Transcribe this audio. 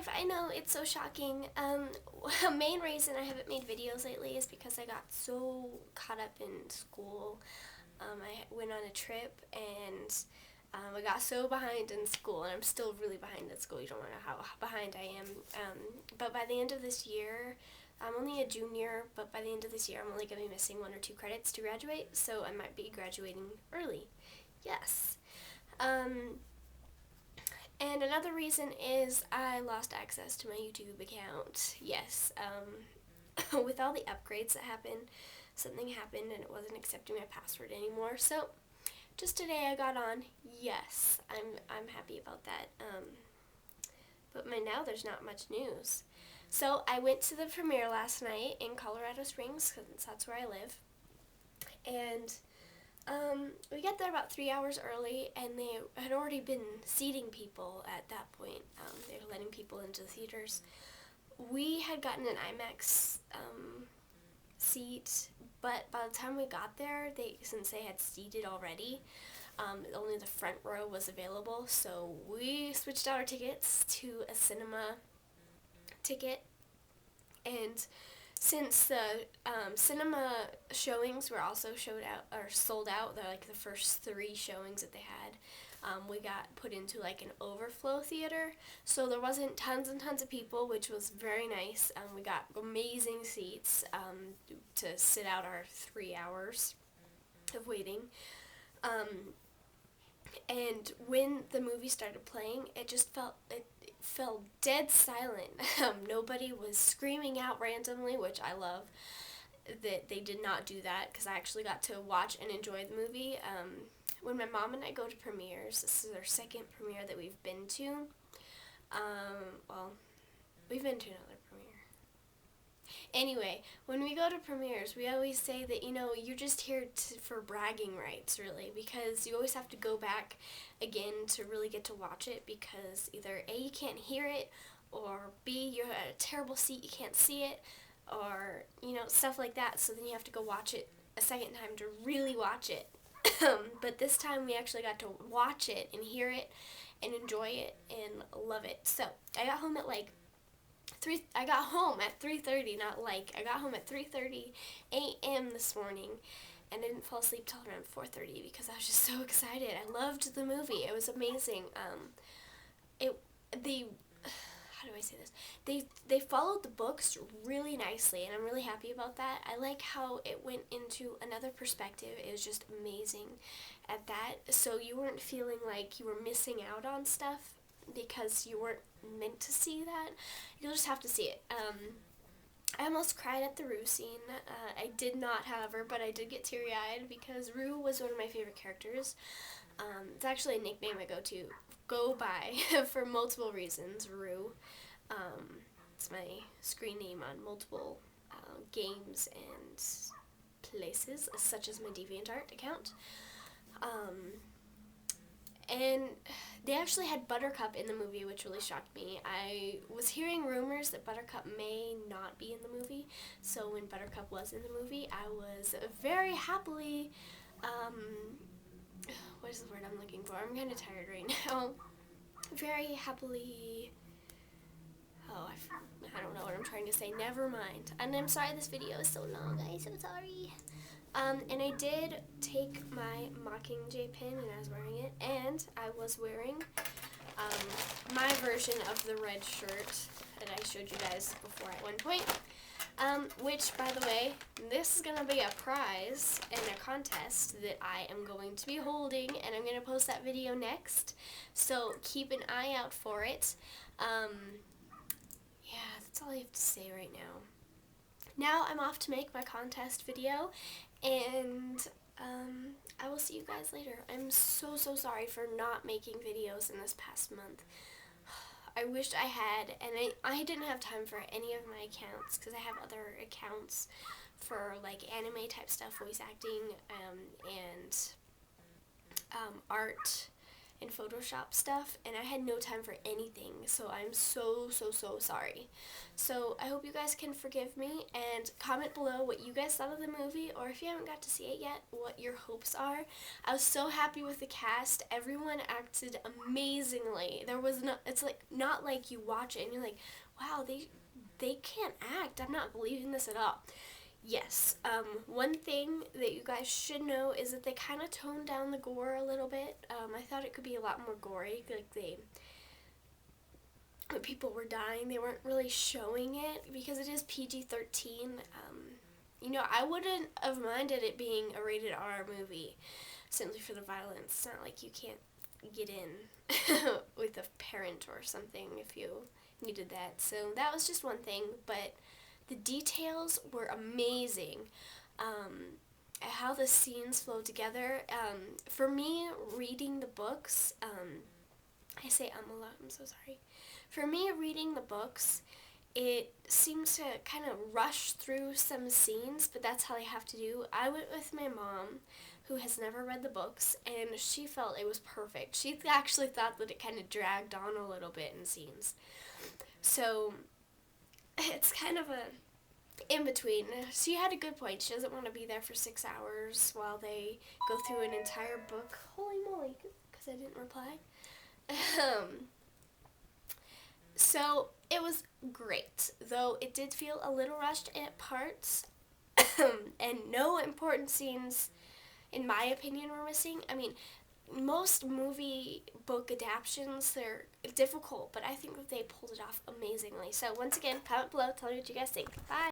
5. I know, it's so shocking. A main reason I haven't made videos lately is because I got so caught up in school. I went on a trip and I got so behind in school, and I'm still really behind in school. You don't know how behind I am. But by the end of this year, I'm only a junior, but by the end of this year, I'm only going to be missing 1 or 2 credits to graduate, so I might be graduating early. Yes. And another reason is I lost access to my YouTube account. Yes, with all the upgrades that happened, something happened and it wasn't accepting my password anymore. So just today I got on. Yes, I'm happy about that. But now there's not much news. So I went to the premiere last night in Colorado Springs because that's where I live, and we got there about 3 hours early, and they had already been seating people at that point. They were letting people into the theaters. We had gotten an IMAX seat, but by the time we got there, since they had seated already, only the front row was available, so we switched out our tickets to a cinema ticket, and since the cinema showings were also sold out, they're like the first 3 showings that they had, we got put into like an overflow theater, so there wasn't tons and tons of people, which was very nice. We got amazing seats to sit out our 3 hours of waiting. And when the movie started playing, it felt dead silent. Nobody was screaming out randomly, which I love that they did not do that, because I actually got to watch and enjoy the movie. When my mom and I go to premieres, this is our second premiere that we've been to. Well, we've been to another premiere. Anyway, when we go to premieres, we always say that, you're just here for bragging rights, really, because you always have to go back again to really get to watch it, because either A, you can't hear it, or B, you're at a terrible seat, you can't see it, or, stuff like that, so then you have to go watch it a second time to really watch it. But this time we actually got to watch it and hear it and enjoy it and love it. So, I got home at 3:30, I got home at 3:30 a.m. this morning, and I didn't fall asleep till around 4:30 because I was just so excited. I loved the movie. It was amazing. How do I say this? They followed the books really nicely, and I'm really happy about that. I like how it went into another perspective. It was just amazing at that. So you weren't feeling like you were missing out on stuff because you weren't meant to see that. You'll just have to see it. I almost cried at the Rue scene. I did not, however, but I did get teary-eyed because Rue was one of my favorite characters. It's actually a nickname I go by for multiple reasons, Rue. It's my screen name on multiple games and places, such as my DeviantArt account. And they actually had Buttercup in the movie, which really shocked me. I was hearing rumors that Buttercup may not be in the movie, so when Buttercup was in the movie, I was very happily, what is the word I'm looking for? I'm kind of tired right now. Very happily, I don't know what I'm trying to say. Never mind. And I'm sorry this video is so long, guys. I'm sorry. And I did take my Mockingjay pin, and I was wearing it, and I was wearing my version of the red shirt that I showed you guys before at one point, which, by the way, this is going to be a prize in a contest that I am going to be holding, and I'm going to post that video next, so keep an eye out for it. Yeah, that's all I have to say right now. Now I'm off to make my contest video, and I will see you guys later. I'm so sorry for not making videos in this past month. I wished I had, and I didn't have time for any of my accounts because I have other accounts for like anime type stuff, voice acting, and art and Photoshop stuff, and I had no time for anything, so I'm so sorry. So I hope you guys can forgive me, and comment below what you guys thought of the movie, or if you haven't got to see it yet, what your hopes are. I was so happy with the cast. Everyone acted amazingly. There was no, it's like not like you watch it and you're like, wow, they can't act. I'm not believing this at all. Yes, one thing that you guys should know is that they kind of toned down the gore a little bit. I thought it could be a lot more gory, like when people were dying, they weren't really showing it because it is PG-13. I wouldn't have minded it being a rated R movie simply for the violence. It's not like you can't get in with a parent or something if you needed that. So that was just one thing, but the details were amazing. How the scenes flow together. For me, reading the books, I say a lot, I'm so sorry. For me, reading the books, it seems to kind of rush through some scenes, but that's how I have to do. I went with my mom, who has never read the books, and she felt it was perfect. She actually thought that it kind of dragged on a little bit in scenes. So it's kind of a in between. She had a good point. She doesn't want to be there for 6 hours while they go through an entire book. Holy moly, because I didn't reply. So it was great, though it did feel a little rushed at parts, and no important scenes, in my opinion, were missing. I mean, most movie book adaptions, they're difficult, but I think that they pulled it off amazingly. So once again, comment below, tell me what you guys think. Bye!